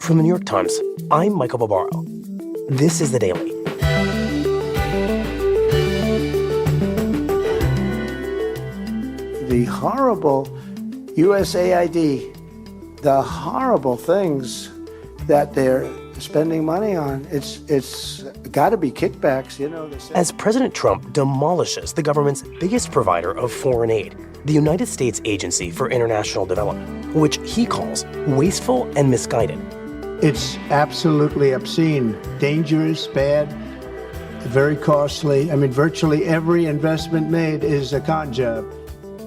From the New York Times, I'm Michael Barbaro. This is The Daily. The horrible U.S.A.I.D, the horrible things that they're spending money on, it's got to be kickbacks, you know. As President Trump demolishes the government's biggest provider of foreign aid, the United States Agency for International Development, which he calls wasteful and misguided. It's absolutely obscene, dangerous, bad, very costly. I mean, virtually every investment made is a con job.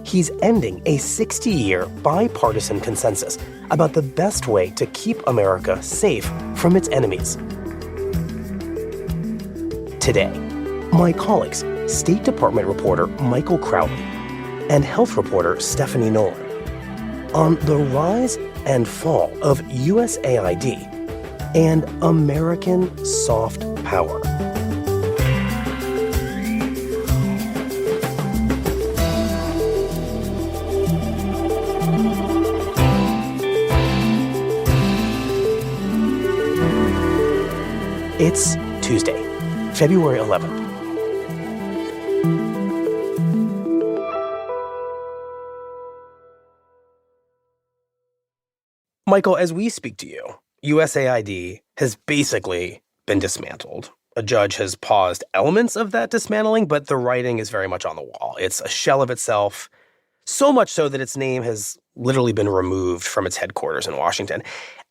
He's ending a 60-year bipartisan consensus about the best way to keep America safe from its enemies. Today, my colleagues, State Department reporter Michael Crowley and health reporter Stephanie Nolen, on the rise and fall of U.S.A.I.D and American soft power. It's Tuesday, February 11th. Michael, as we speak to you, U.S.A.I.D has basically been dismantled. A judge has paused elements of that dismantling, but the writing is very much on the wall. It's a shell of itself, so much so that its name has literally been removed from its headquarters in Washington.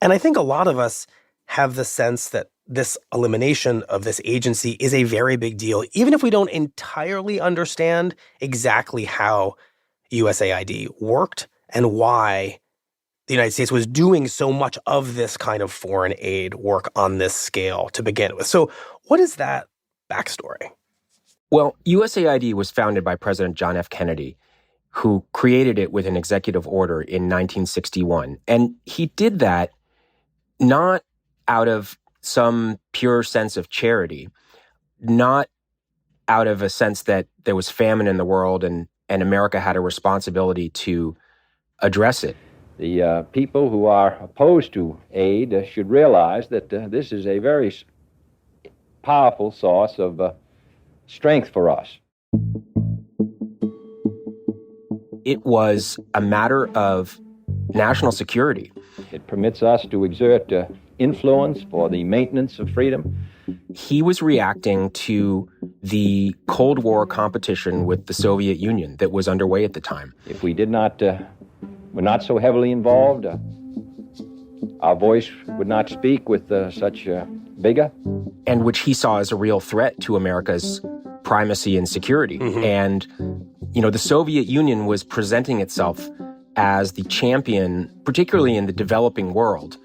And I think a lot of us have the sense that this elimination of this agency is a very big deal, even if we don't entirely understand exactly how U.S.A.I.D worked and why the United States was doing so much of this kind of foreign aid work on this scale to begin with. So what is that backstory? Well, U.S.A.I.D was founded by President John F. Kennedy, who created it with an executive order in 1961. And he did that not out of some pure sense of charity, not out of a sense that there was famine in the world and America had a responsibility to address it. The people who are opposed to aid should realize that this is a very powerful source of strength for us. It was a matter of national security. It permits us to exert influence for the maintenance of freedom. He was reacting to the Cold War competition with the Soviet Union that was underway at the time. If we did not were not so heavily involved, our voice would not speak with such vigor. And which he saw as a real threat to America's primacy and security. Mm-hmm. And, you know, the Soviet Union was presenting itself as the champion, particularly in the developing world,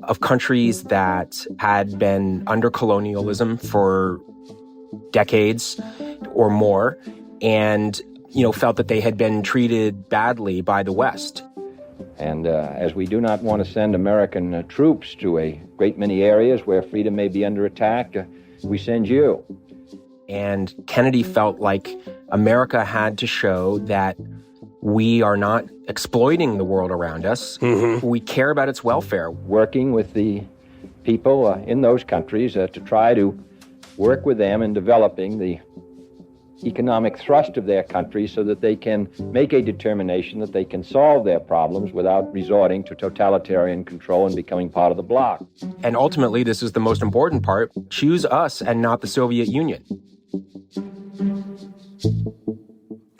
of countries that had been under colonialism for decades or more and, you know, felt that they had been treated badly by the West. And as we do not want to send American troops to a great many areas where freedom may be under attack, we send you. And Kennedy felt like America had to show that we are not exploiting the world around us. Mm-hmm. We care about its welfare. Working with the people in those countries to try to work with them in developing the economic thrust of their country so that they can make a determination that they can solve their problems without resorting to totalitarian control and becoming part of the bloc. And ultimately, this is the most important part, choose us and not the Soviet Union.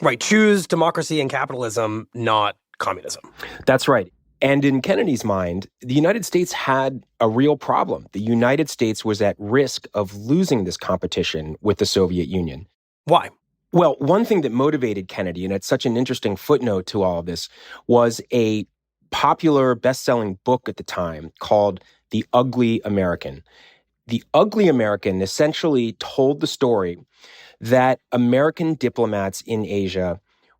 Right, choose democracy and capitalism, not communism. That's right. And in Kennedy's mind, the United States had a real problem. The United States was at risk of losing this competition with the Soviet Union. Why? Well, one thing that motivated Kennedy, and it's such an interesting footnote to all of this, was a popular best-selling book at the time called The Ugly American. The Ugly American essentially told the story that American diplomats in Asia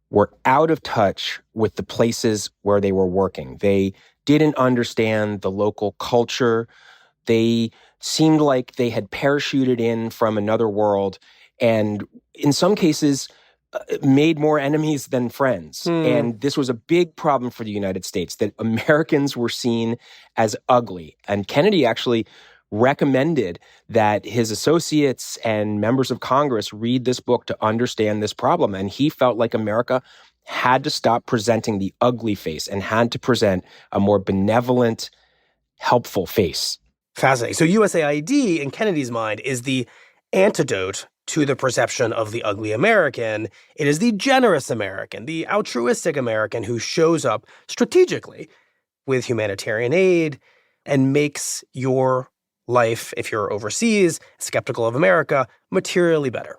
were out of touch with the places where they were working. They didn't understand the local culture. They seemed like they had parachuted in from another world. And in some cases, made more enemies than friends. And this was a big problem for the United States, that Americans were seen as ugly. And Kennedy actually recommended that his associates and members of Congress read this book to understand this problem. And he felt like America had to stop presenting the ugly face and had to present a more benevolent, helpful face. Fascinating. So U.S.A.I.D. in Kennedy's mind is the antidote to the perception of the ugly American. It is the generous American, the altruistic American who shows up strategically with humanitarian aid and makes your life, if you're overseas, skeptical of America, materially better.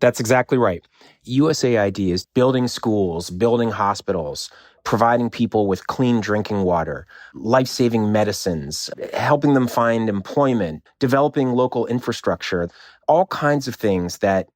That's exactly right. U.S.A.I.D. is building schools, building hospitals, providing people with clean drinking water, life-saving medicines, helping them find employment, developing local infrastructure, all kinds of things that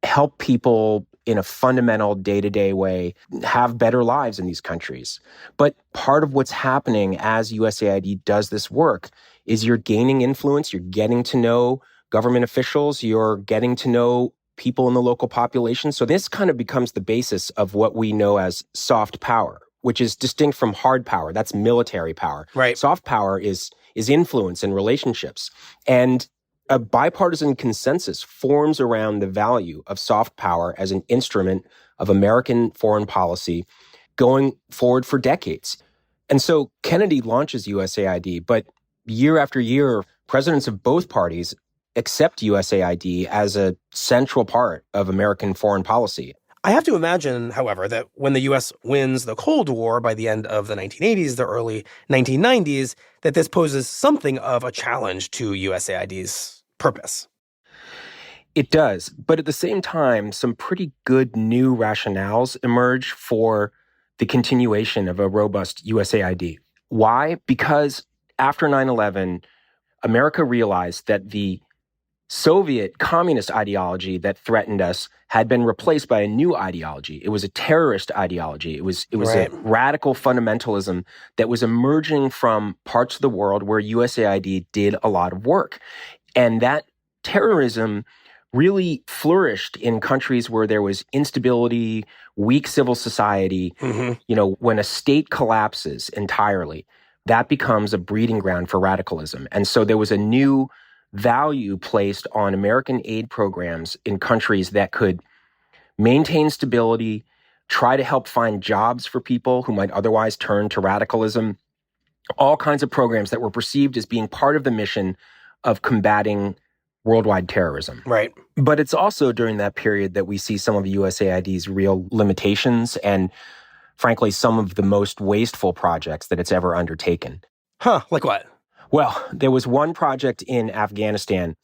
help people in a fundamental day-to-day way have better lives in these countries. But part of what's happening as U.S.A.I.D. does this work is you're gaining influence, you're getting to know government officials, you're getting to know people in the local population. So this kind of becomes the basis of what we know as soft power, which is distinct from hard power. That's military power. Right. Soft power is influence and relationships. And a bipartisan consensus forms around the value of soft power as an instrument of American foreign policy going forward for decades. And so Kennedy launches U.S.A.I.D., but year after year, presidents of both parties accept U.S.A.I.D. as a central part of American foreign policy. I have to imagine, however, that when the U.S. wins the Cold War by the end of the 1980s, the early 1990s, that this poses something of a challenge to U.S.A.I.D.'s purpose. It does. But at the same time, some pretty good new rationales emerge for the continuation of a robust U.S.A.I.D. Why? Because after 9/11, America realized that the Soviet communist ideology that threatened us had been replaced by a new ideology. It was a terrorist ideology. It was Right. a radical fundamentalism that was emerging from parts of the world where U.S.A.I.D. did a lot of work. And that terrorism really flourished in countries where there was instability, weak civil society. Mm-hmm. You know, when a state collapses entirely, that becomes a breeding ground for radicalism. And so there was a new value placed on American aid programs in countries that could maintain stability, try to help find jobs for people who might otherwise turn to radicalism, all kinds of programs that were perceived as being part of the mission of combating worldwide terrorism. Right. But it's also during that period that we see some of U.S.A.I.D.'s real limitations and, frankly, some of the most wasteful projects that it's ever undertaken. Huh, like what? Well, there was one project in Afghanistan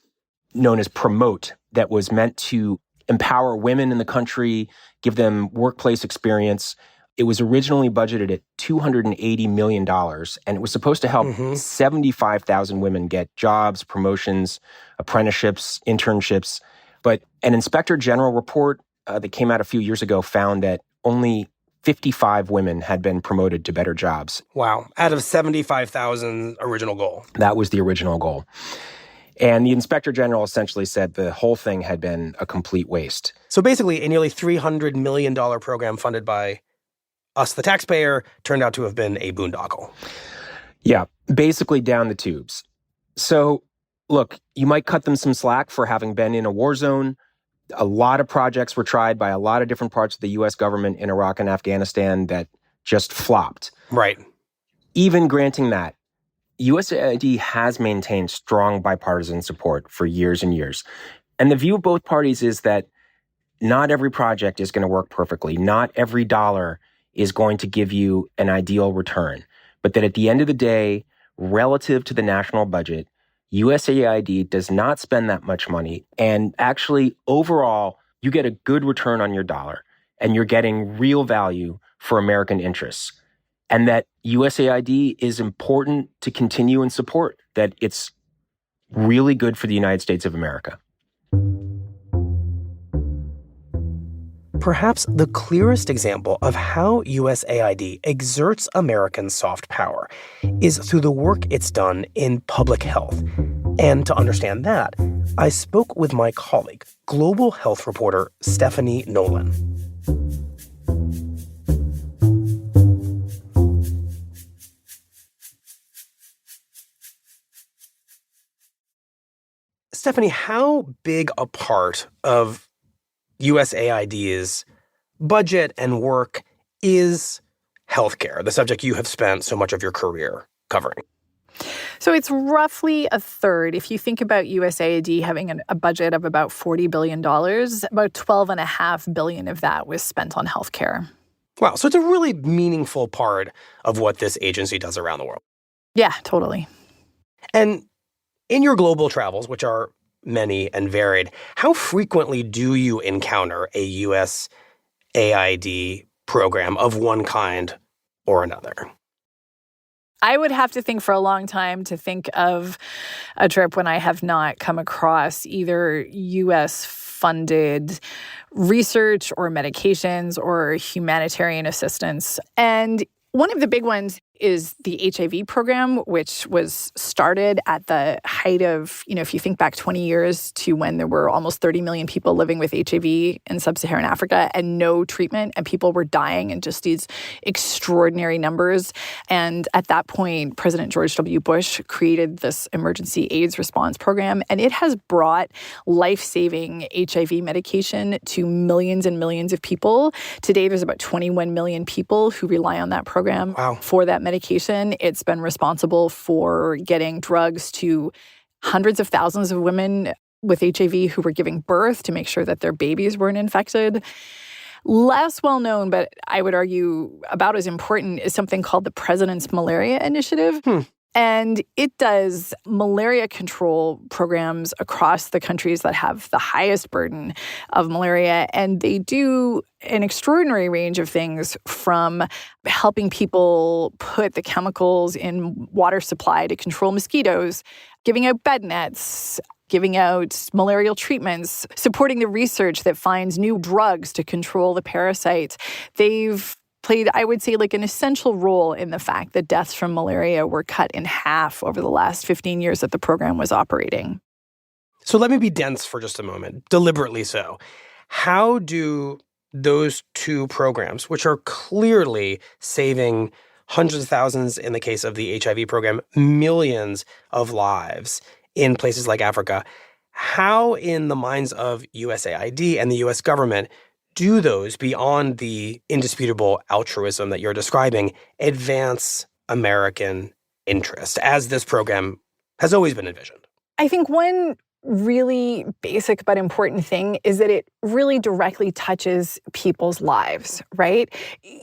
known as Promote that was meant to empower women in the country, give them workplace experience. It was originally budgeted at $280 million, and it was supposed to help 75,000 women get jobs, promotions, apprenticeships, internships. But an inspector general report that came out a few years ago found that only 55 women had been promoted to better jobs. Wow. Out of 75,000 original goal. That was the original goal. And the inspector general essentially said the whole thing had been a complete waste. So basically, a nearly $300 million program funded by us, the taxpayer, turned out to have been a boondoggle. Yeah, basically down the tubes. So, look, you might cut them some slack for having been in a war zone. A lot of projects were tried by a lot of different parts of the U.S. government in Iraq and Afghanistan that just flopped. Right. Even granting that, U.S.A.I.D. has maintained strong bipartisan support for years and years. And the view of both parties is that not every project is going to work perfectly. Not every dollar is going to give you an ideal return. But that at the end of the day, relative to the national budget, U.S.A.I.D. does not spend that much money. And actually, overall, you get a good return on your dollar. And you're getting real value for American interests. And that U.S.A.I.D. is important to continue and support. That it's really good for the United States of America. Perhaps the clearest example of how U.S.A.I.D. exerts American soft power is through the work it's done in public health. And to understand that, I spoke with my colleague, global health reporter Stephanie Nolen. Stephanie, how big a part of U.S.A.I.D's budget and work is healthcare, the subject you have spent so much of your career covering? So it's roughly a third. If you think about U.S.A.I.D. having a budget of about $40 billion, about $12.5 billion of that was spent on healthcare. Wow. So it's a really meaningful part of what this agency does around the world. Yeah, totally. And in your global travels, which are many and varied, how frequently do you encounter a U.S.A.I.D. program of one kind or another? I would have to think for a long time to think of a trip when I have not come across either U.S.-funded research or medications or humanitarian assistance. And one of the big ones is the HIV program, which was started at the height of, if you think back 20 years to when there were almost 30 million people living with HIV in sub-Saharan Africa and no treatment, and people were dying in just these extraordinary numbers. And at that point, President George W. Bush created this emergency AIDS response program, and it has brought life-saving HIV medication to millions and millions of people. Today, there's about 21 million people who rely on that program for that medication. It's been responsible for getting drugs to hundreds of thousands of women with HIV who were giving birth to make sure that their babies weren't infected. Less well known, but I would argue about as important, is something called the President's Malaria Initiative. And it does malaria control programs across the countries that have the highest burden of malaria. And they do an extraordinary range of things, from helping people put the chemicals in water supply to control mosquitoes, giving out bed nets, giving out malarial treatments, supporting the research that finds new drugs to control the parasites. They've played, I would say, like an essential role in the fact that deaths from malaria were cut in half over the last 15 years that the program was operating. So let me be dense for just a moment, deliberately so. How do those two programs, which are clearly saving hundreds of thousands in the case of the HIV program, millions of lives in places like Africa, how in the minds of U.S.A.I.D. and the U.S. government do those, beyond the indisputable altruism that you're describing, advance American interest, as this program has always been envisioned? I think one really basic but important thing is that it really directly touches people's lives, right?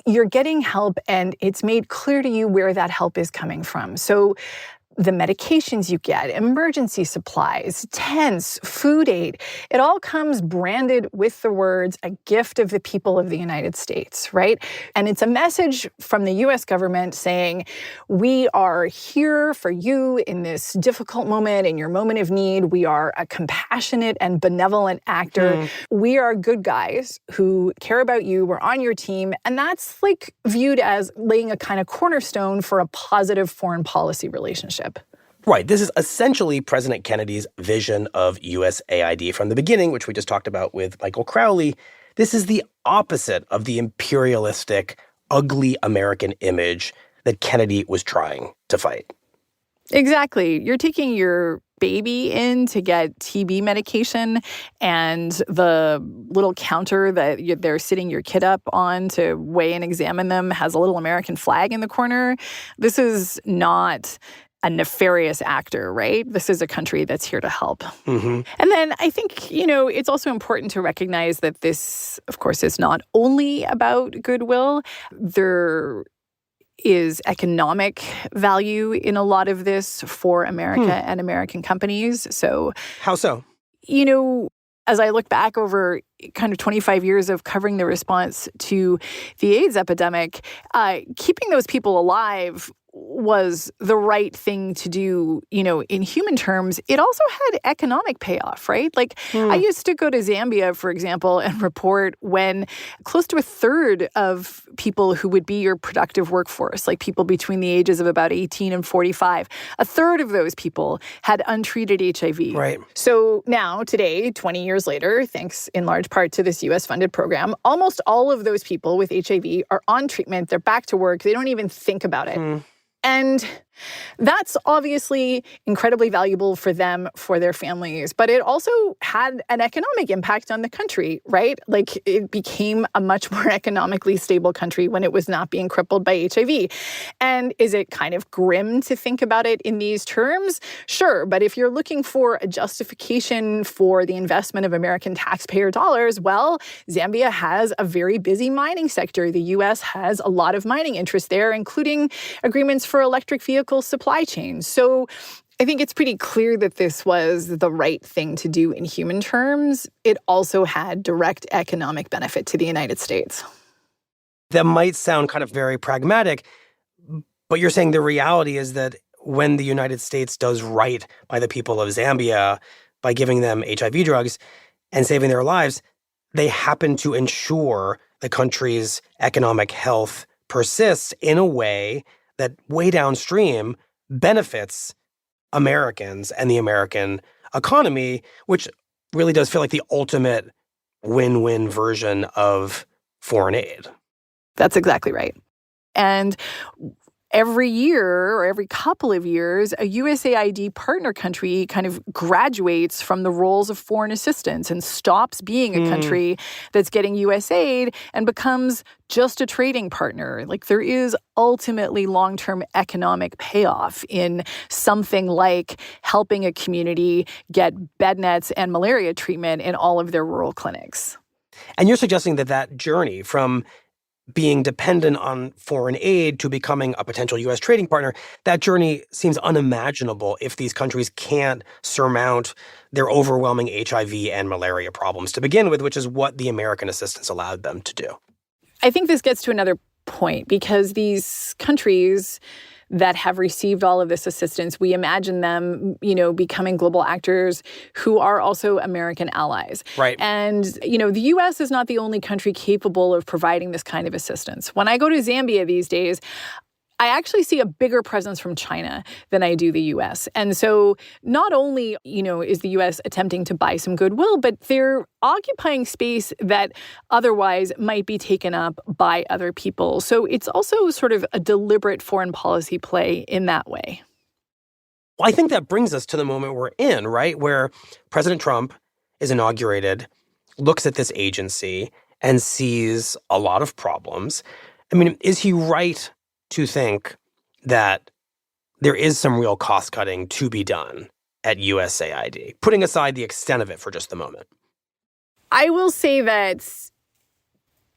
You're getting help, and it's made clear to you where that help is coming from. So the medications you get, emergency supplies, tents, food aid, it all comes branded with the words, "a gift of the people of the United States," right? And it's a message from the U.S. government saying, we are here for you in this difficult moment, in your moment of need. We are a compassionate and benevolent actor. We are good guys who care about you. We're on your team. And that's like viewed as laying a kind of cornerstone for a positive foreign policy relationship. Right. This is essentially President Kennedy's vision of U.S.A.I.D. from the beginning, which we just talked about with Michael Crowley. This is the opposite of the imperialistic, ugly American image that Kennedy was trying to fight. Exactly. You're taking your baby in to get TB medication, and the little counter that they're sitting your kid up on to weigh and examine them has a little American flag in the corner. This is not a nefarious actor, right? This is a country that's here to help. And then I think, it's also important to recognize that this, of course, is not only about goodwill. There is economic value in a lot of this for America and American companies. So how so? As I look back over kind of 25 years of covering the response to the AIDS epidemic, keeping those people alive was the right thing to do, in human terms, it also had economic payoff, right? Like, I used to go to Zambia, for example, and report when close to a third of people who would be your productive workforce, like people between the ages of about 18 and 45, a third of those people had untreated HIV. Right. So now, today, 20 years later, thanks in large part to this U.S.-funded program, almost all of those people with HIV are on treatment. They're back to work. They don't even think about it. And that's obviously incredibly valuable for them, for their families. But it also had an economic impact on the country, right? Like, it became a much more economically stable country when it was not being crippled by HIV. And is it kind of grim to think about it in these terms? Sure. But if you're looking for a justification for the investment of American taxpayer dollars, well, Zambia has a very busy mining sector. The U.S. has a lot of mining interests there, including agreements for electric vehicle supply chains. So I think it's pretty clear that this was the right thing to do in human terms. It also had direct economic benefit to the United States. That might sound kind of very pragmatic, but you're saying the reality is that when the United States does right by the people of Zambia by giving them HIV drugs and saving their lives, they happen to ensure the country's economic health persists in a way that way downstream benefits Americans and the American economy, which really does feel like the ultimate win-win version of foreign aid. That's exactly right. And every year or every couple of years, a U.S.A.I.D. partner country kind of graduates from the roles of foreign assistance and stops being a country that's getting U.S. aid and becomes just a trading partner. Like, there is ultimately long-term economic payoff in something like helping a community get bed nets and malaria treatment in all of their rural clinics. And you're suggesting that that journey from being dependent on foreign aid to becoming a potential U.S. trading partner, that journey seems unimaginable if these countries can't surmount their overwhelming HIV and malaria problems to begin with, which is what the American assistance allowed them to do. I think this gets to another point, because these countries that have received all of this assistance, we imagine them, becoming global actors who are also American allies. Right. And, the U.S. is not the only country capable of providing this kind of assistance. When I go to Zambia these days, I actually see a bigger presence from China than I do the U.S. And so not only, is the U.S. attempting to buy some goodwill, but they're occupying space that otherwise might be taken up by other people. So it's also sort of a deliberate foreign policy play in that way. Well, I think that brings us to the moment we're in, right, where President Trump is inaugurated, looks at this agency, and sees a lot of problems. I mean, is he right to think that there is some real cost cutting to be done at U.S.A.I.D., putting aside the extent of it for just the moment? I will say that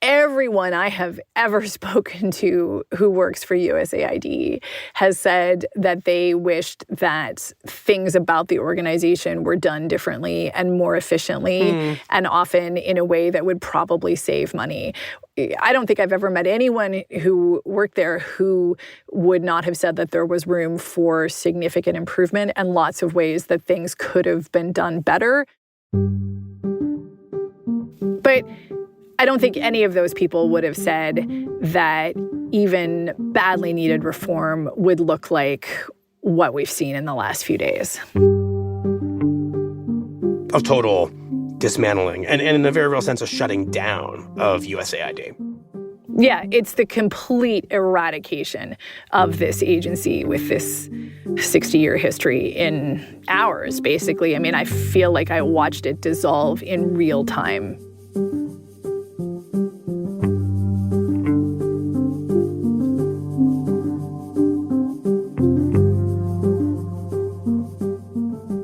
everyone I have ever spoken to who works for U.S.A.I.D. has said that they wished that things about the organization were done differently and more efficiently, and often in a way that would probably save money. I don't think I've ever met anyone who worked there who would not have said that there was room for significant improvement and lots of ways that things could have been done better. But I don't think any of those people would have said that even badly needed reform would look like what we've seen in the last few days. Of total dismantling and in a very real sense, a shutting down of U.S.A.I.D. Yeah, it's the complete eradication of this agency with this 60-year history in hours, basically. I mean, I feel like I watched it dissolve in real time.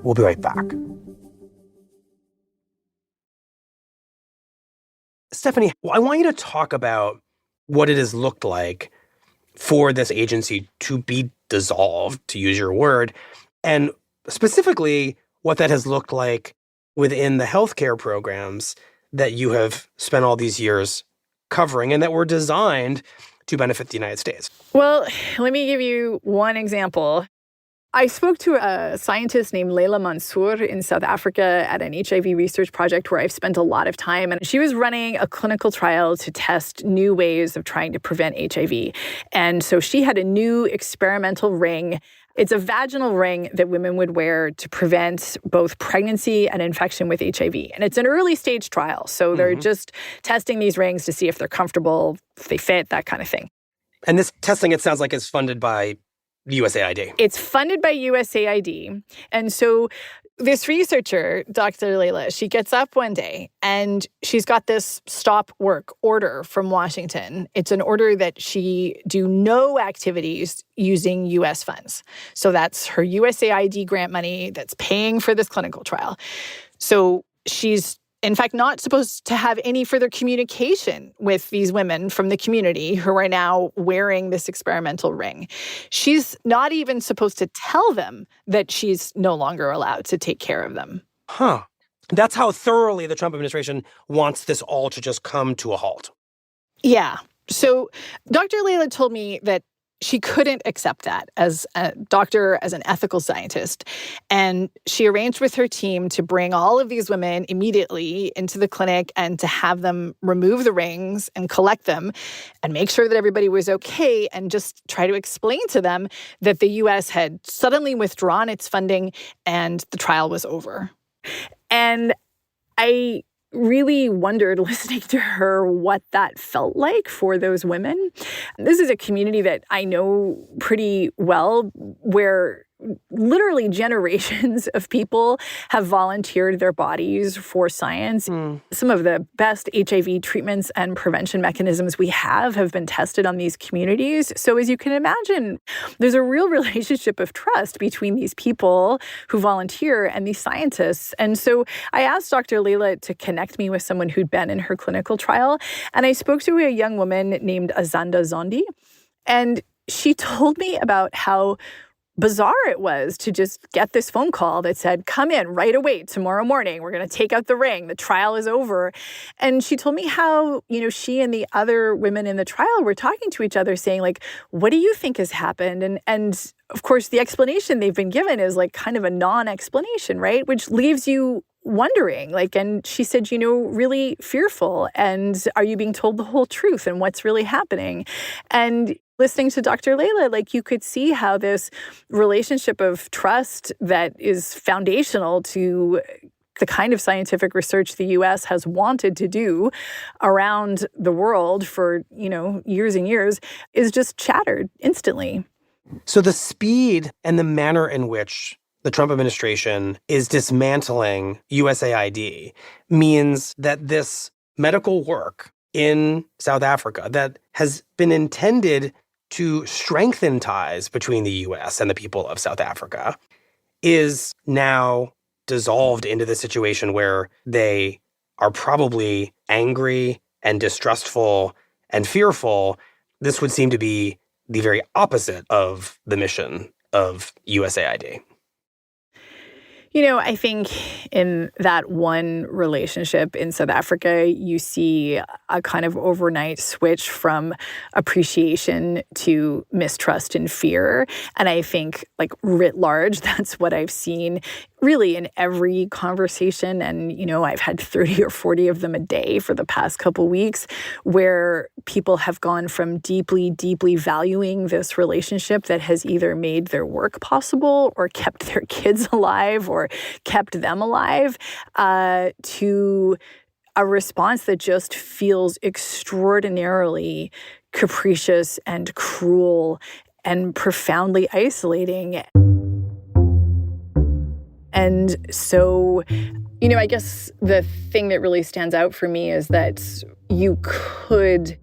We'll be right back. Stephanie, I want you to talk about what it has looked like for this agency to be dissolved, to use your word, and specifically what that has looked like within the healthcare programs that you have spent all these years covering and that were designed to benefit the United States? Well, let me give you one example. I spoke to a scientist named Leila Mansour in South Africa at an HIV research project where I've spent a lot of time. And she was running a clinical trial to test new ways of trying to prevent HIV. And so she had a new experimental ring. It's a vaginal ring that women would wear to prevent both pregnancy and infection with HIV. And it's an early stage trial. So they're just testing these rings to see if they're comfortable, if they fit, that kind of thing. And this testing, it sounds like, is funded by U.S.A.I.D. It's funded by U.S.A.I.D. And so this researcher, Dr. Leila, she gets up one day and she's got this stop work order from Washington. It's an order that she do no activities using U.S. funds. So that's her U.S.A.I.D. grant money that's paying for this clinical trial. So she's in fact, not supposed to have any further communication with these women from the community who are now wearing this experimental ring. She's not even supposed to tell them that she's no longer allowed to take care of them. Huh. That's how thoroughly the Trump administration wants this all to just come to a halt. Yeah. So Dr. Leila told me that she couldn't accept that as a doctor, as an ethical scientist. And she arranged with her team to bring all of these women immediately into the clinic and to have them remove the rings and collect them and make sure that everybody was okay and just try to explain to them that the U.S. had suddenly withdrawn its funding and the trial was over. And I really wondered, listening to her, what that felt like for those women. This is a community that I know pretty well, where literally generations of people have volunteered their bodies for science. Some of the best HIV treatments and prevention mechanisms we have been tested on these communities. So as you can imagine, there's a real relationship of trust between these people who volunteer and these scientists. And so I asked Dr. Leila to connect me with someone who'd been in her clinical trial. And I spoke to a young woman named Azanda Zondi. And she told me about how bizarre it was to just get this phone call that said, come in right away tomorrow morning. We're going to take out the ring. The trial is over. And she told me how, she and the other women in the trial were talking to each other saying, like, what do you think has happened? And of course, the explanation they've been given is like kind of a non-explanation, right? Which leaves you wondering, and she said, really fearful. And are you being told the whole truth and what's really happening? And listening to Dr. Leila, you could see how this relationship of trust that is foundational to the kind of scientific research the U.S. has wanted to do around the world for, years and years is just shattered instantly. So the speed and the manner in which the Trump administration is dismantling U.S.A.I.D. means that this medical work in South Africa that has been intended to strengthen ties between the U.S. and the people of South Africa is now dissolved into the situation where they are probably angry and distrustful and fearful. This would seem to be the very opposite of the mission of U.S.A.I.D. I think in that one relationship in South Africa, you see a kind of overnight switch from appreciation to mistrust and fear. And I think, writ large, that's what I've seen really in every conversation. And, I've had 30 or 40 of them a day for the past couple weeks, where people have gone from deeply, deeply valuing this relationship that has either made their work possible or kept their kids alive or kept them alive, to a response that just feels extraordinarily capricious and cruel and profoundly isolating. And so, I guess the thing that really stands out for me is that you could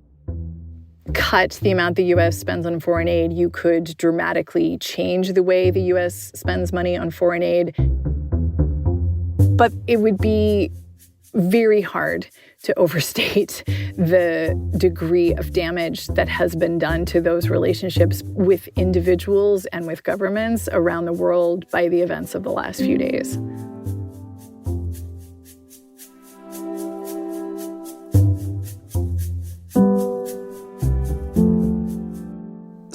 cut the amount the U.S. spends on foreign aid. You could dramatically change the way the U.S. spends money on foreign aid. But it would be very hard to overstate the degree of damage that has been done to those relationships with individuals and with governments around the world by the events of the last few days.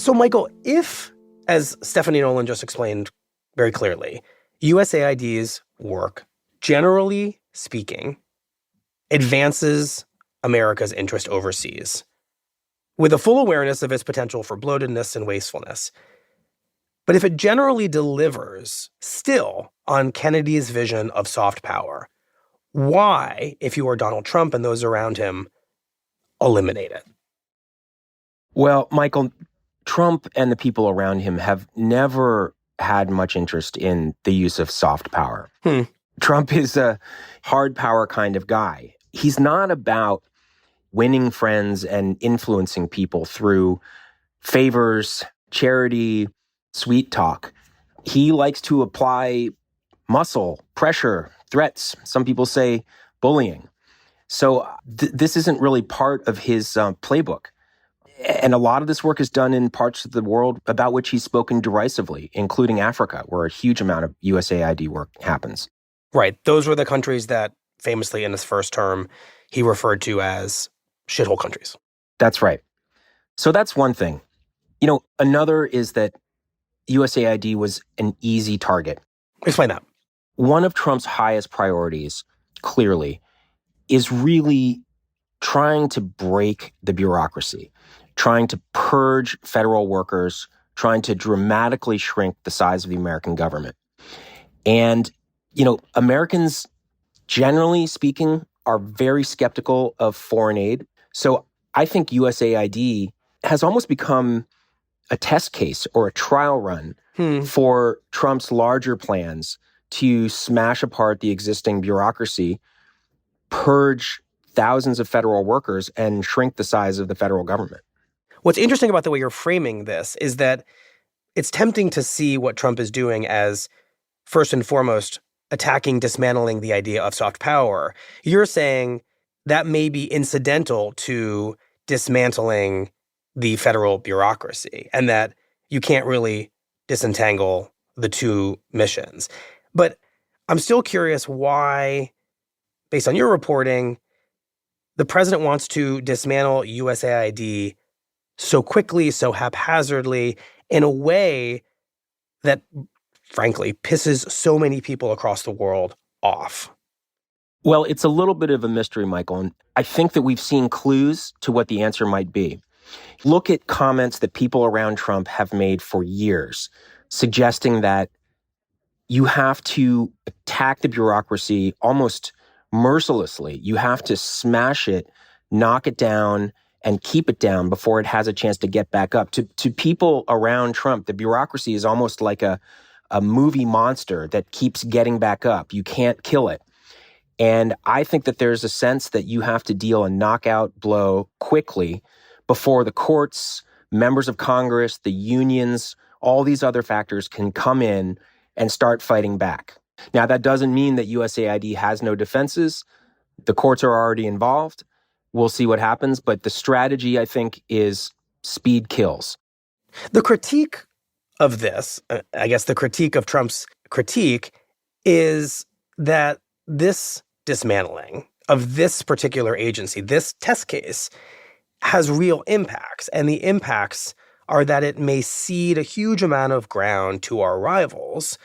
So, Michael, if, as Stephanie Nolen just explained very clearly, USAID's work, generally speaking, advances America's interest overseas, with a full awareness of its potential for bloatedness and wastefulness. But if it generally delivers still on Kennedy's vision of soft power, why, if you are Donald Trump and those around him, eliminate it? Well, Michael, Trump and the people around him have never had much interest in the use of soft power. Trump is a hard power kind of guy. He's not about winning friends and influencing people through favors, charity, sweet talk. He likes to apply muscle, pressure, threats. Some people say bullying. So this isn't really part of his playbook. And a lot of this work is done in parts of the world about which he's spoken derisively, including Africa, where a huge amount of USAID work happens. Right. Those were the countries that famously in his first term he referred to as shithole countries. That's right. So that's one thing. Another is that USAID was an easy target. Explain that. One of Trump's highest priorities, clearly, is really trying to break the bureaucracy, trying to purge federal workers, trying to dramatically shrink the size of the American government. And, Americans, generally speaking, are very skeptical of foreign aid. So I think USAID has almost become a test case or a trial run for Trump's larger plans to smash apart the existing bureaucracy, purge thousands of federal workers, and shrink the size of the federal government. What's interesting about the way you're framing this is that it's tempting to see what Trump is doing as, first and foremost, attacking, dismantling the idea of soft power. You're saying that may be incidental to dismantling the federal bureaucracy and that you can't really disentangle the two missions. But I'm still curious why, based on your reporting, the president wants to dismantle USAID so quickly, so haphazardly, in a way that, frankly, pisses so many people across the world off. Well, it's a little bit of a mystery, Michael, and I think that we've seen clues to what the answer might be. Look at comments that people around Trump have made for years, suggesting that you have to attack the bureaucracy almost mercilessly. You have to smash it, knock it down, and keep it down before it has a chance to get back up. To people around Trump, the bureaucracy is almost like a movie monster that keeps getting back up. You can't kill it. And I think that there's a sense that you have to deal a knockout blow quickly before the courts, members of Congress, the unions, all these other factors can come in and start fighting back. Now, that doesn't mean that USAID has no defenses. The courts are already involved. We'll see what happens. But the strategy, I think, is speed kills. The critique of this, I guess the critique of Trump's critique, is that this dismantling of this particular agency, this test case, has real impacts. And the impacts are that it may cede a huge amount of ground to our rivals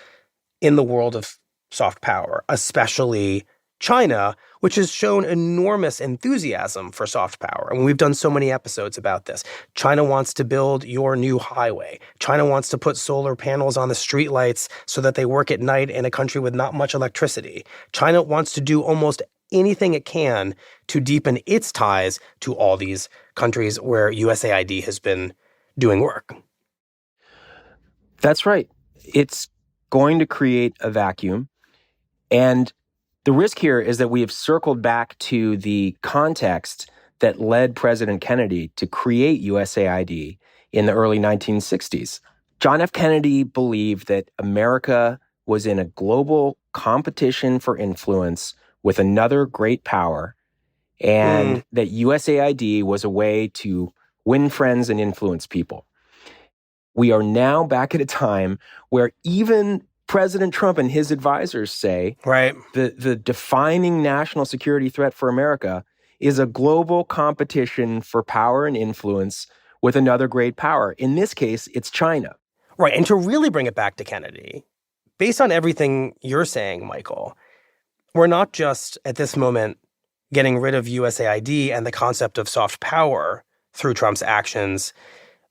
in the world of soft power, especially China, which has shown enormous enthusiasm for soft power. And we've done so many episodes about this. China wants to build your new highway. China wants to put solar panels on the streetlights so that they work at night in a country with not much electricity. China wants to do almost anything it can to deepen its ties to all these countries where USAID has been doing work. That's right. It's going to create a vacuum. And the risk here is that we have circled back to the context that led President Kennedy to create USAID in the early 1960s. John F. Kennedy believed that America was in a global competition for influence with another great power, and that USAID was a way to win friends and influence people. We are now back at a time where even President Trump and his advisors say the defining national security threat for America is a global competition for power and influence with another great power. In this case, it's China. Right. And to really bring it back to Kennedy, based on everything you're saying, Michael, we're not just at this moment getting rid of U.S.A.I.D. and the concept of soft power through Trump's actions.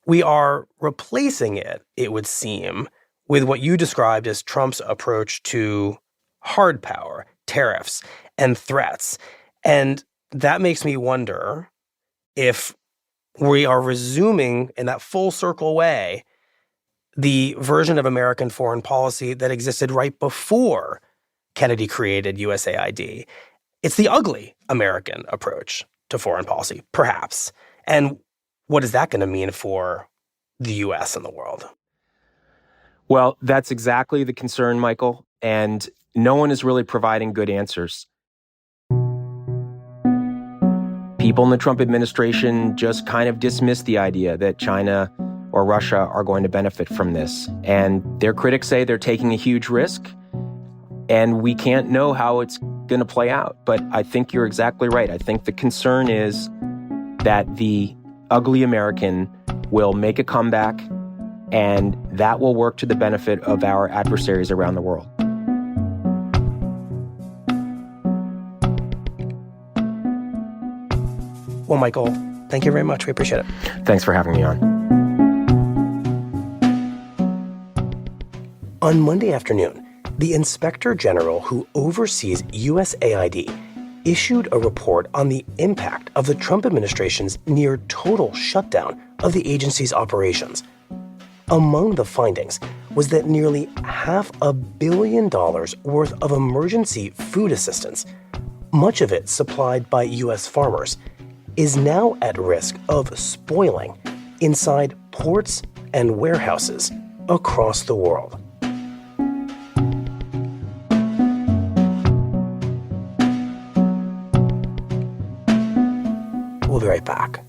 We are replacing it, it would seem, with what you described as Trump's approach to hard power, tariffs, and threats. And that makes me wonder if we are resuming in that full circle way the version of American foreign policy that existed right before Kennedy created U.S.A.I.D. It's the ugly American approach to foreign policy, perhaps. And what is that going to mean for the U.S. and the world? Well, that's exactly the concern, Michael, and no one is really providing good answers. People in the Trump administration just kind of dismiss the idea that China or Russia are going to benefit from this. And their critics say they're taking a huge risk, and we can't know how it's going to play out. But I think you're exactly right. I think the concern is that the ugly American will make a comeback, and that will work to the benefit of our adversaries around the world. Well, Michael, thank you very much. We appreciate it. Thanks for having me on. On Monday afternoon, the Inspector General who oversees U.S.A.I.D. issued a report on the impact of the Trump administration's near total shutdown of the agency's operations. Among the findings was that nearly $500 million worth of emergency food assistance, much of it supplied by U.S. farmers, is now at risk of spoiling inside ports and warehouses across the world. We'll be right back.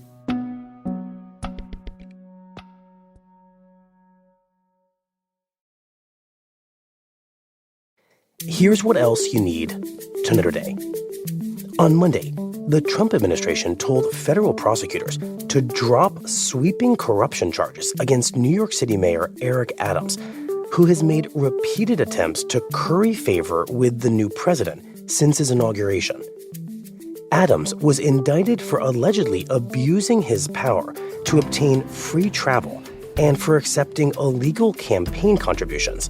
Here's what else you need to know today. On Monday, the Trump administration told federal prosecutors to drop sweeping corruption charges against New York City Mayor Eric Adams, who has made repeated attempts to curry favor with the new president since his inauguration. Adams was indicted for allegedly abusing his power to obtain free travel and for accepting illegal campaign contributions.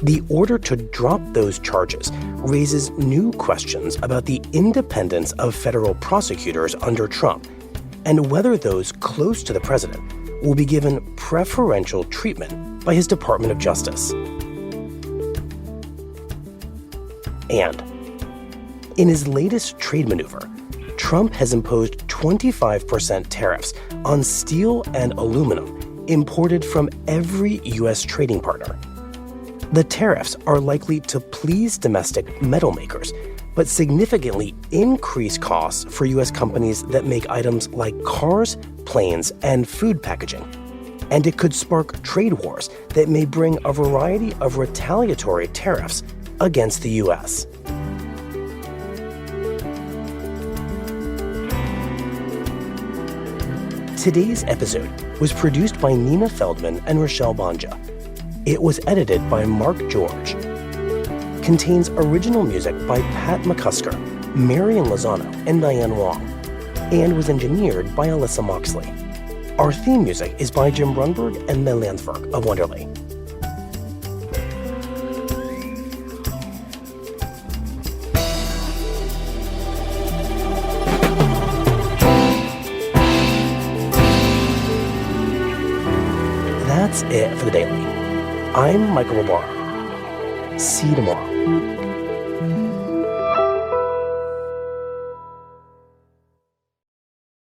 The order to drop those charges raises new questions about the independence of federal prosecutors under Trump and whether those close to the president will be given preferential treatment by his Department of Justice. And in his latest trade maneuver, Trump has imposed 25% tariffs on steel and aluminum imported from every U.S. trading partner. The tariffs are likely to please domestic metal makers, but significantly increase costs for U.S. companies that make items like cars, planes, and food packaging. And it could spark trade wars that may bring a variety of retaliatory tariffs against the U.S. Today's episode was produced by Nina Feldman and Rochelle Banja. It was edited by Mark George. Contains original music by Pat McCusker, Marian Lozano, and Diane Wong, and was engineered by Alyssa Moxley. Our theme music is by Jim Brunberg and Mel Landsberg of Wonderly. That's it for the Daily. I'm Michael Labar. See you tomorrow.